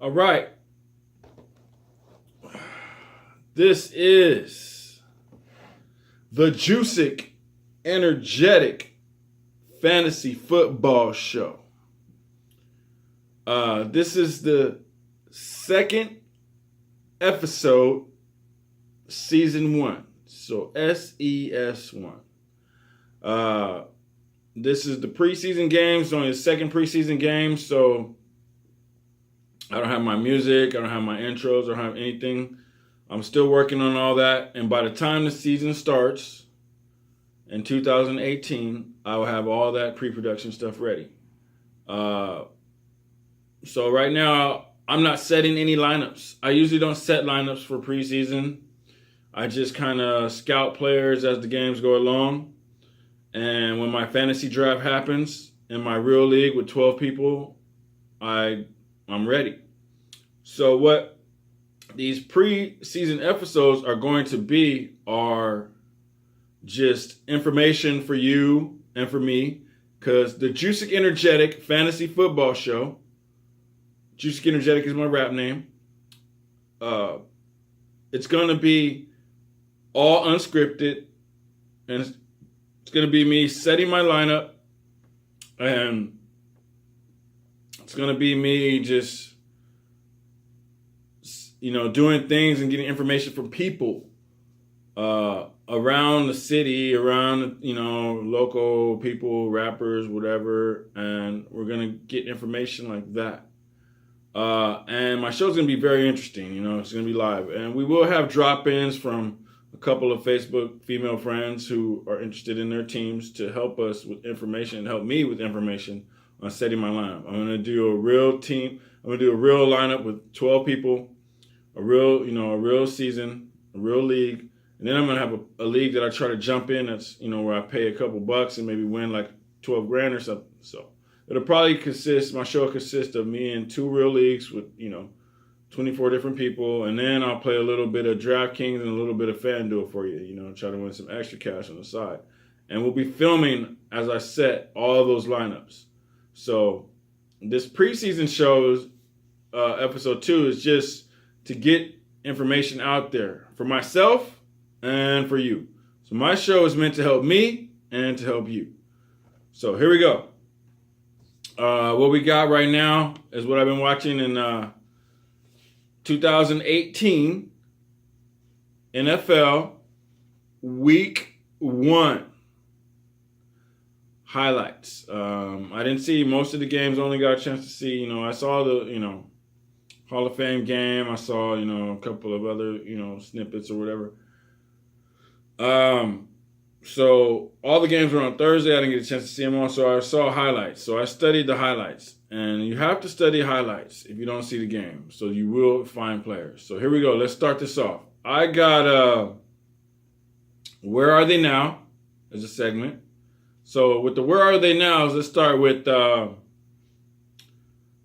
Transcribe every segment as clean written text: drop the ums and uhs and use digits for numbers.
All right. This is the Joosik Energetic Fantasy Football Show. This is the second episode, season 1. So SES1. This is the preseason games, only the second preseason game, so I don't have my music, I don't have my intros, I don't have anything. I'm still working on all that, and by the time the season starts in 2018, I will have all that pre-production stuff ready. So right now, I'm not setting any lineups. I usually don't set lineups for preseason. I just kind of scout players as the games go along. And when my fantasy draft happens in my real league with 12 people, I'm ready. So what these preseason episodes are going to be are just information for you and for me, because the Joosik Energetic Fantasy Football Show, Joosik Energetic is my rap name, it's going to be all unscripted, and it's going to be me setting my lineup, and it's going to be me just doing things and getting information from people around the city, around, local people, rappers, whatever, and we're going to get information like that. And my show's going to be very interesting, it's going to be live. And we will have drop-ins from a couple of Facebook female friends who are interested in their teams to help us with information and help me with information on setting my lineup. I'm going to do a real team. I'm going to do a real lineup with 12 people. A real season, a real league, and then I'm gonna have a league that I try to jump in. That's where I pay a couple bucks and maybe win like 12 grand or something. So it'll probably my show consists of me in 2 real leagues with 24 different people, and then I'll play a little bit of Draftkings and a little bit of Fanduel for you. Try to win some extra cash on the side, and we'll be filming as I set all those lineups. So this preseason show's episode 2 is just to get information out there for myself and for you. So my show is meant to help me and to help you. So here we go. What we got right now is what I've been watching in 2018 NFL Week 1 highlights. I didn't see most of the games. Only got a chance to see, I saw the, Hall of Fame game. I saw, a couple of other, snippets or whatever. So all the games were on Thursday. I didn't get a chance to see them all, so I saw highlights. So I studied the highlights. And you have to study highlights if you don't see the game. So you will find players. So here we go. Let's start this off. I got Where Are They Now as a segment. So with the Where Are They Nows, let's start with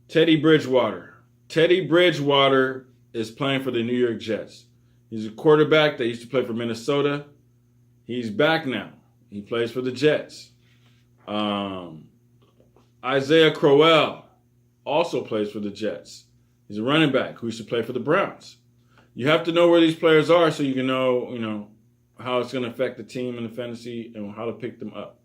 Teddy Bridgewater. Teddy Bridgewater is playing for the New York Jets. He's a quarterback that used to play for Minnesota. He's back now. He plays for the Jets. Isaiah Crowell also plays for the Jets. He's a running back who used to play for the Browns. You have to know where these players are so you can know, how it's going to affect the team in the fantasy and how to pick them up.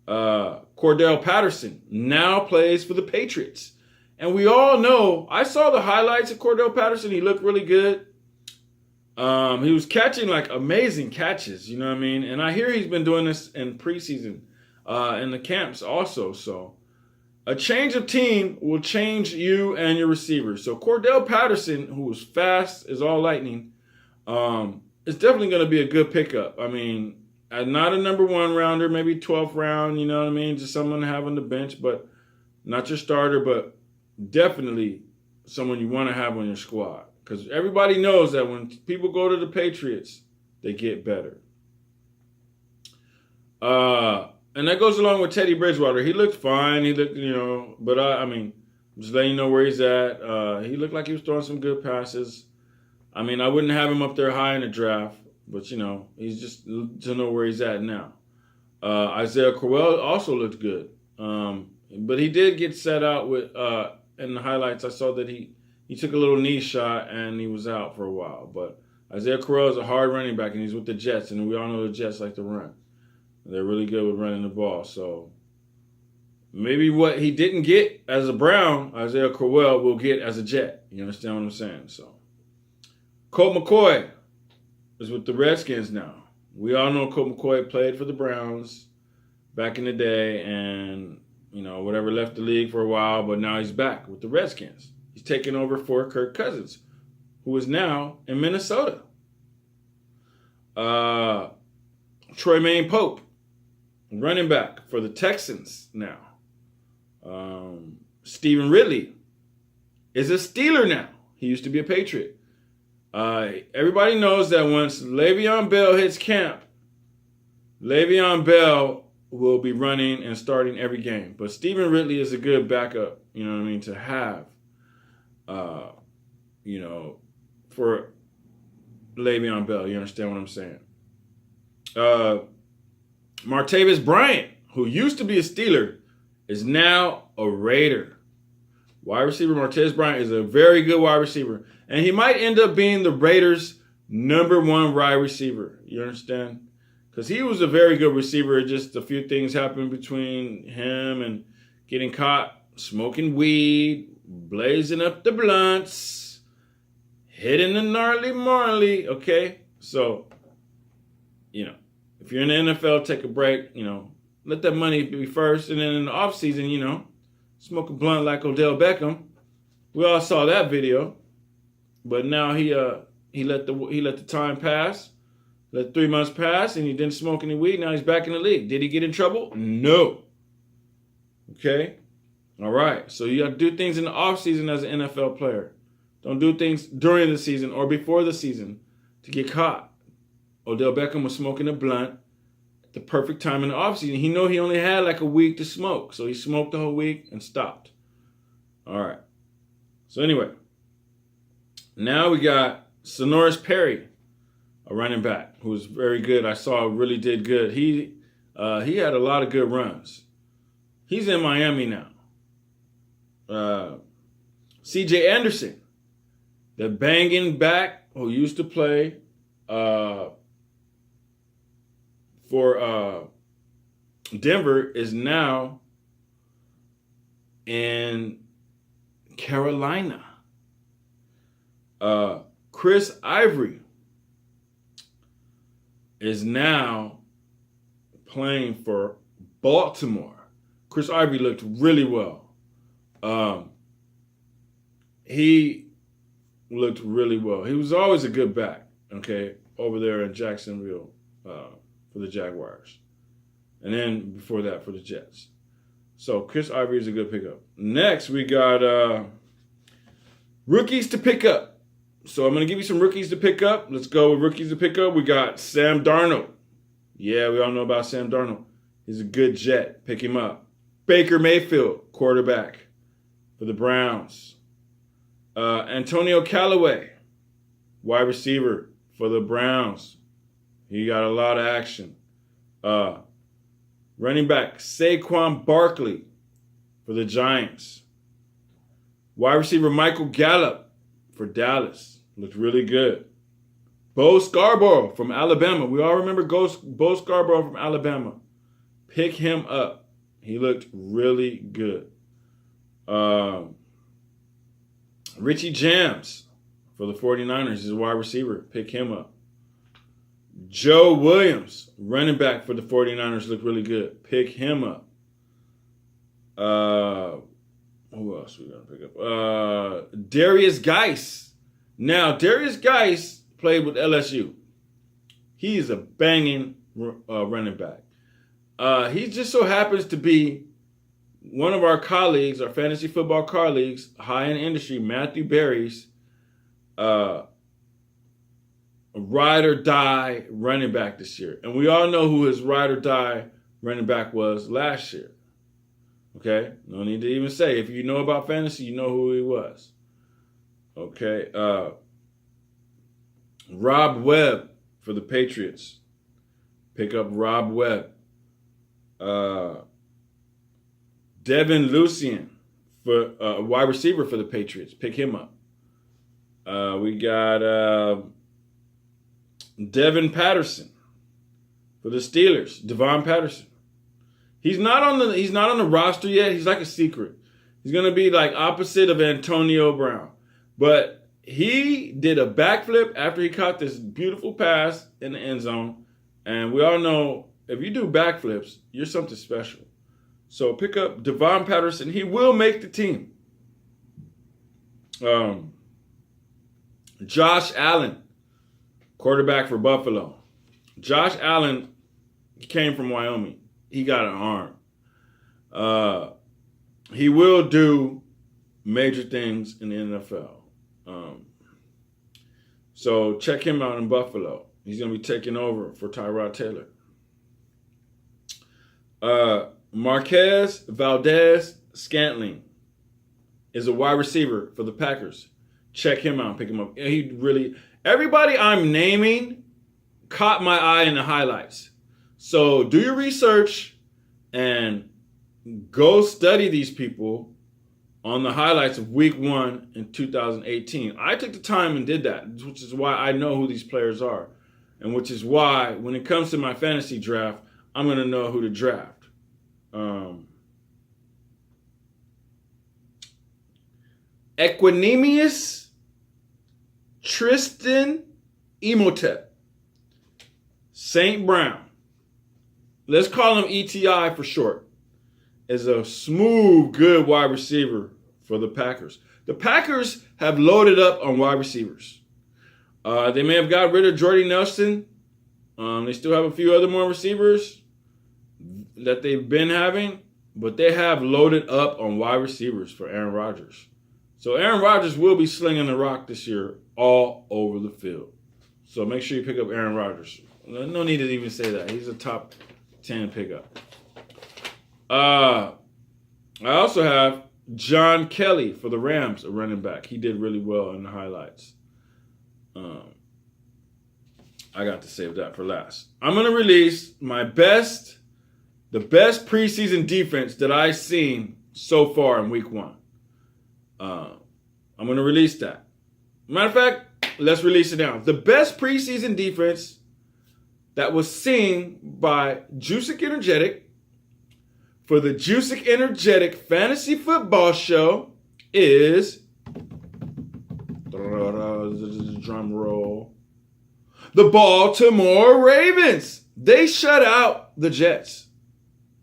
Cordell Patterson now plays for the Patriots. And we all know, I saw the highlights of Cordell Patterson. He looked really good. He was catching like amazing catches, you know what I mean? And I hear he's been doing this in preseason, in the camps also. So a change of team will change you and your receivers. So Cordell Patterson, who was fast as all lightning, is definitely going to be a good pickup. I mean, not a number 1 rounder, maybe 12th round, you know what I mean? Just someone to have on the bench, but not your starter, but definitely someone you want to have on your squad, because everybody knows that when people go to the Patriots, they get better. And that goes along with Teddy Bridgewater. He looked fine. He looked, but I'm just letting you know where he's at. He looked like he was throwing some good passes. I wouldn't have him up there high in the draft, but he's just to know where he's at now. Isaiah Crowell also looked good. But he did get set out with in the highlights. I saw that he he took a little knee shot and he was out for a while. But Isaiah Crowell is a hard running back, and he's with the Jets, and we all know the Jets like to run. They're really good with running the ball. So maybe what he didn't get as a Brown, Isaiah Crowell will get as a Jet. You understand what I'm saying? So Colt McCoy is with the Redskins now. We all know Colt McCoy played for the Browns back in the day, and whatever, left the league for a while, but now he's back with the Redskins. He's taking over for Kirk Cousins, who is now in Minnesota. Troymaine Pope, running back for the Texans now. Stephen Ridley is a Steeler now. He used to be a Patriot. Everybody knows that once Le'Veon Bell hits camp, Le'Veon Bell will be running and starting every game. But Stephen Ridley is a good backup, to have, for Le'Veon Bell. You understand what I'm saying? Martavis Bryant, who used to be a Steeler, is now a Raider. Wide receiver Martavis Bryant is a very good wide receiver. And he might end up being the Raiders' number one wide receiver. You understand? Because he was a very good receiver. Just a few things happened between him and getting caught smoking weed, blazing up the blunts, hitting the gnarly marley. Okay? So, if you're in the NFL, take a break. Let that money be first. And then in the offseason, smoke a blunt like Odell Beckham. We all saw that video. But now he let the time pass, let 3 months pass, and he didn't smoke any weed. Now he's back in the league. Did he get in trouble? No. Okay? All right. So you got to do things in the offseason as an NFL player. Don't do things during the season or before the season to get caught. Odell Beckham was smoking a blunt at the perfect time in the offseason. He knew he only had like a week to smoke. So he smoked the whole week and stopped. All right. So anyway. Now we got Sonoris Perry, a running back who was very good. I saw really did good. He had a lot of good runs. He's in Miami now. C.J. Anderson, the banging back who used to play for Denver, is now in Carolina. Chris Ivory is now playing for Baltimore. Chris Ivory looked really well. He looked really well. He was always a good back, over there in Jacksonville for the Jaguars. And then before that for the Jets. So Chris Ivory is a good pickup. Next, we got rookies to pick up. So I'm going to give you some rookies to pick up. Let's go with rookies to pick up. We got Sam Darnold. Yeah, we all know about Sam Darnold. He's a good Jet. Pick him up. Baker Mayfield, quarterback for the Browns. Antonio Callaway, wide receiver for the Browns. He got a lot of action. Running back Saquon Barkley for the Giants. Wide receiver Michael Gallup for Dallas. Looked really good. Bo Scarborough from Alabama. We all remember Bo Scarborough from Alabama. Pick him up. He looked really good. Richie James for the 49ers is a wide receiver. Pick him up. Joe Williams, running back for the 49ers, looked really good. Pick him up. Who else we going to pick up? Darius Geis. Now, Darius Geis played with LSU. He is a banging running back. He just so happens to be one of our colleagues, our fantasy football colleagues, high in industry, Matthew Berry's ride or die running back this year. And we all know who his ride or die running back was last year. Okay? No need to even say. If you know about fantasy, you know who he was. Okay, Rob Webb for the Patriots. Pick up Rob Webb. Devin Lucien for a wide receiver for the Patriots. Pick him up. We got Devin Patterson for the Steelers. Devon Patterson. He's not on the roster yet. He's like a secret. He's gonna be like opposite of Antonio Brown, but he did a backflip after he caught this beautiful pass in the end zone. And we all know if you do backflips, you're something special. So pick up Devon Patterson. He will make the team. Josh Allen, quarterback for Buffalo. Josh Allen came from Wyoming. He got an arm. He will do major things in the NFL. So check him out in Buffalo. He's going to be taking over for Tyrod Taylor. Marquez Valdez-Scantling is a wide receiver for the Packers. Check him out. Pick him up. Everybody I'm naming caught my eye in the highlights. So do your research and go study these people on the highlights of week 1 in 2018. I took the time and did that, which is why I know who these players are. And which is why when it comes to my fantasy draft, I'm going to know who to draft. Equanimous Tristan Imhotep. St. Brown. Let's call him ETI for short. Is a smooth, good wide receiver for the Packers. The Packers have loaded up on wide receivers. They may have got rid of Jordy Nelson. They still have a few other more receivers that they've been having, but they have loaded up on wide receivers for Aaron Rodgers. So Aaron Rodgers will be slinging the rock this year all over the field. So make sure you pick up Aaron Rodgers. No need to even say that. He's a top 10 pickup. I also have John Kelly for the Rams, a running back. He did really well in the highlights. I got to save that for last. I'm going to release the best preseason defense that I've seen so far in week 1. I'm going to release that. Matter of fact, let's release it now. The best preseason defense that was seen by Joosik Energetik for the Joosik Energetik Fantasy Football Show is, drum roll, the Baltimore Ravens. They shut out the Jets.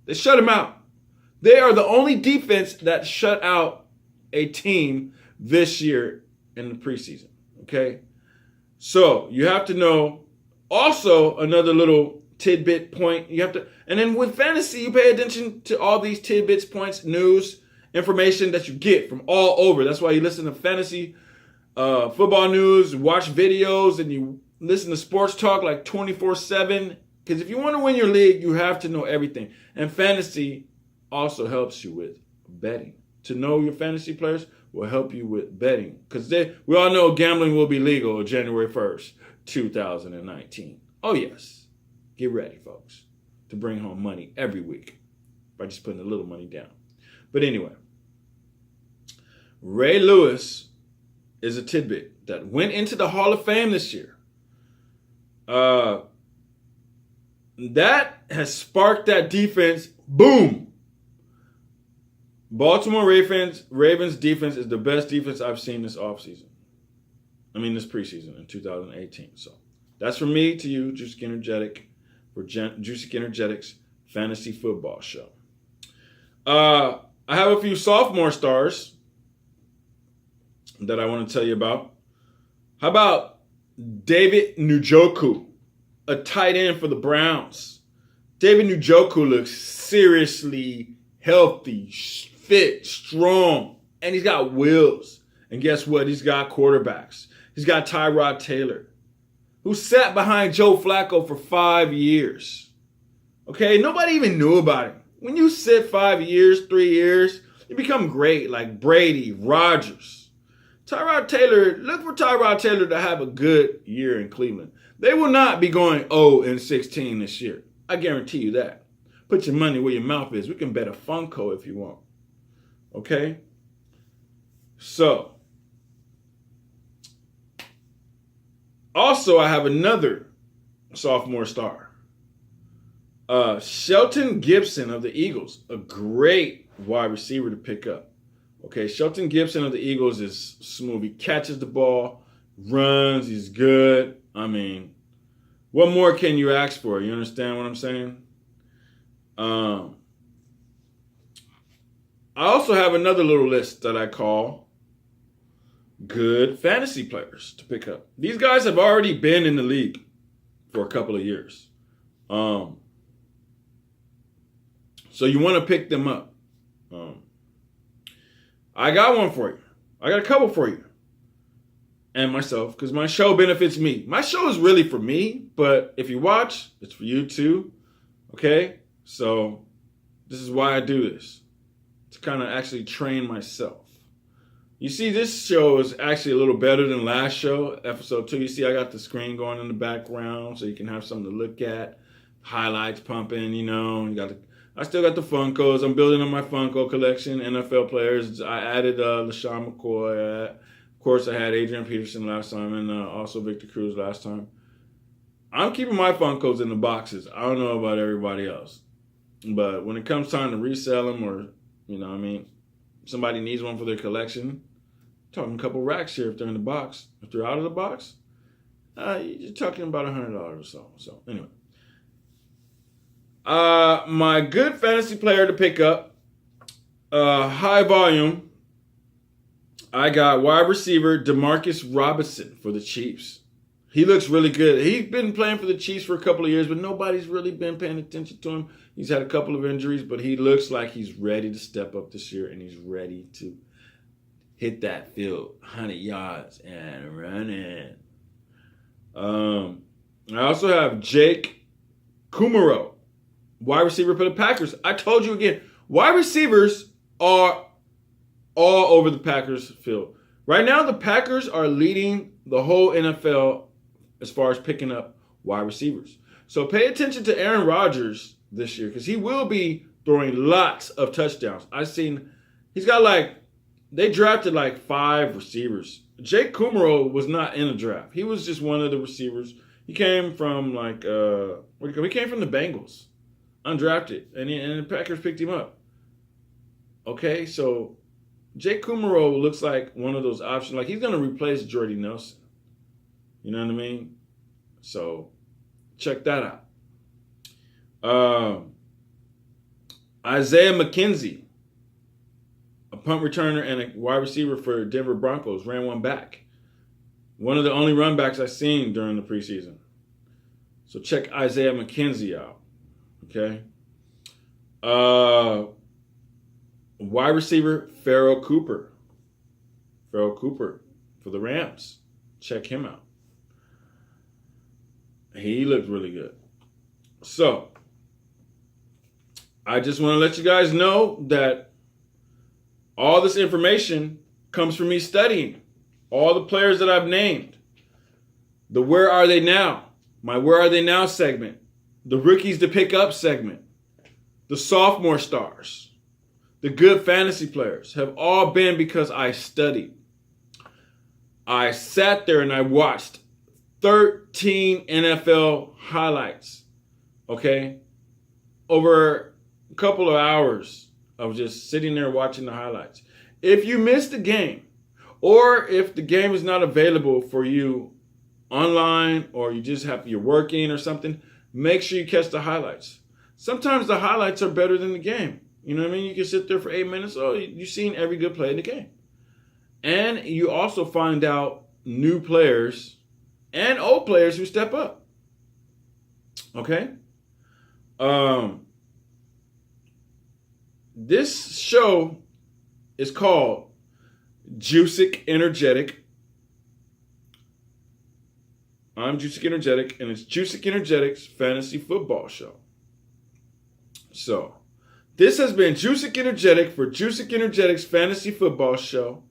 They shut them out. They are the only defense that shut out a team this year in the preseason. Okay? So you have to know also another little tidbit point. And then with fantasy, you pay attention to all these tidbits, points, news, information that you get from all over. That's why you listen to fantasy football news, watch videos, and you listen to sports talk like 24/7. Because if you want to win your league, you have to know everything. And fantasy also helps you with betting. To know your fantasy players will help you with betting. Because we all know gambling will be legal January 1st, 2019. Oh, yes. Get ready, folks, to bring home money every week by just putting a little money down. But anyway, Ray Lewis is a tidbit that went into the Hall of Fame this year. That has sparked that defense. Boom. Baltimore Ravens defense is the best defense I've seen this preseason in 2018. So that's from me to you, Joosik Energetik, for Joosik Energetik's Fantasy Football Show. I have a few sophomore stars that I want to tell you about. How about David Njoku, a tight end for the Browns? David Njoku looks seriously healthy, fit, strong, and he's got wheels. And guess what? He's got quarterbacks. He's got Tyrod Taylor, who sat behind Joe Flacco for 5 years. Okay, nobody even knew about him. When you sit 5 years, 3 years, you become great, like Brady, Rodgers. Tyrod Taylor, look for Tyrod Taylor to have a good year in Cleveland. They will not be going 0-16 this year. I guarantee you that. Put your money where your mouth is. We can bet a Funko if you want. Okay? So, Also, I have another sophomore star. Shelton Gibson of the Eagles, a great wide receiver to pick up. Okay, Shelton Gibson of the Eagles is smooth. He catches the ball, runs, he's good. I mean, what more can you ask for? You understand what I'm saying? I also have another little list that I call good fantasy players to pick up. These guys have already been in the league for a couple of years. So you want to pick them up. I got one for you. I got a couple for you. And myself, because my show benefits me. My show is really for me, but if you watch, it's for you too. Okay? So this is why I do this. To kind of actually train myself. You see, this show is actually a little better than last show, episode 2. You see, I got the screen going in the background so you can have something to look at. Highlights pumping, you know. I still got the Funkos. I'm building on my Funko collection. NFL players. I added LaShawn McCoy. Of course, I had Adrian Peterson last time and also Victor Cruz last time. I'm keeping my Funkos in the boxes. I don't know about everybody else. But when it comes time to resell them or, you know what I mean, somebody needs one for their collection, talking a couple racks here if they're in the box. If they're out of the box, you're talking about $100 or so. So anyway. My good fantasy player to pick up, high volume. I got wide receiver DeMarcus Robinson for the Chiefs. He looks really good. He's been playing for the Chiefs for a couple of years, but nobody's really been paying attention to him. He's had a couple of injuries, but he looks like he's ready to step up this year, and he's ready to hit that field, 100 yards and run in. I also have Jake Kumaro, wide receiver for the Packers. I told you again, wide receivers are all over the Packers field. Right now, the Packers are leading the whole NFL as far as picking up wide receivers. So pay attention to Aaron Rodgers this year because he will be throwing lots of touchdowns. He's got they drafted 5 receivers. Jake Kumaro was not in a draft. He was just one of the receivers. He came from he came from the Bengals, undrafted, and the Packers picked him up. Okay, so Jake Kumaro looks like one of those options. He's going to replace Jordy Nelson. You know what I mean? So check that out. Isaiah McKenzie, a punt returner and a wide receiver for Denver Broncos, ran one back. One of the only run backs I've seen during the preseason. So check Isaiah McKenzie out. Okay. Wide receiver, Farrell Cooper. Farrell Cooper for the Rams. Check him out. He looked really good. So, I just want to let you guys know that all this information comes from me studying all the players that I've named. The Where Are They Now? My Where Are They Now segment. The Rookies to Pick Up segment. The Sophomore Stars. The good fantasy players have all been because I studied. I sat there and I watched 13 NFL highlights, okay? Over a couple of hours of just sitting there watching the highlights. If you missed the game, or if the game is not available for you online, or you're working or something, make sure you catch the highlights. Sometimes the highlights are better than the game. You know what I mean? You can sit there for 8 minutes. Oh, you've seen every good play in the game. And you also find out new players and old players who step up. Okay? This show is called Joosik Energetic. I'm Joosik Energetic, and it's Joosik Energetic's Fantasy Football Show. So, this has been Joosik Energetic for Joosik Energetic's Fantasy Football Show.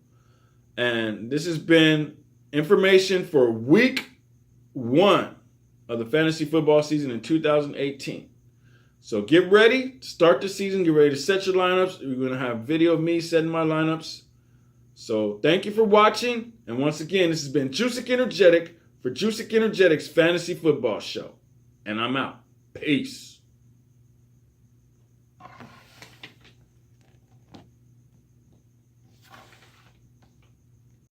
And this has been information for week 1 of the fantasy football season in 2018. So get ready to start the season. Get ready to set your lineups. We're going to have video of me setting my lineups. So thank you for watching. And once again, this has been Joosik Energetic for Joosik Energetik's Fantasy Football Show. And I'm out. Peace.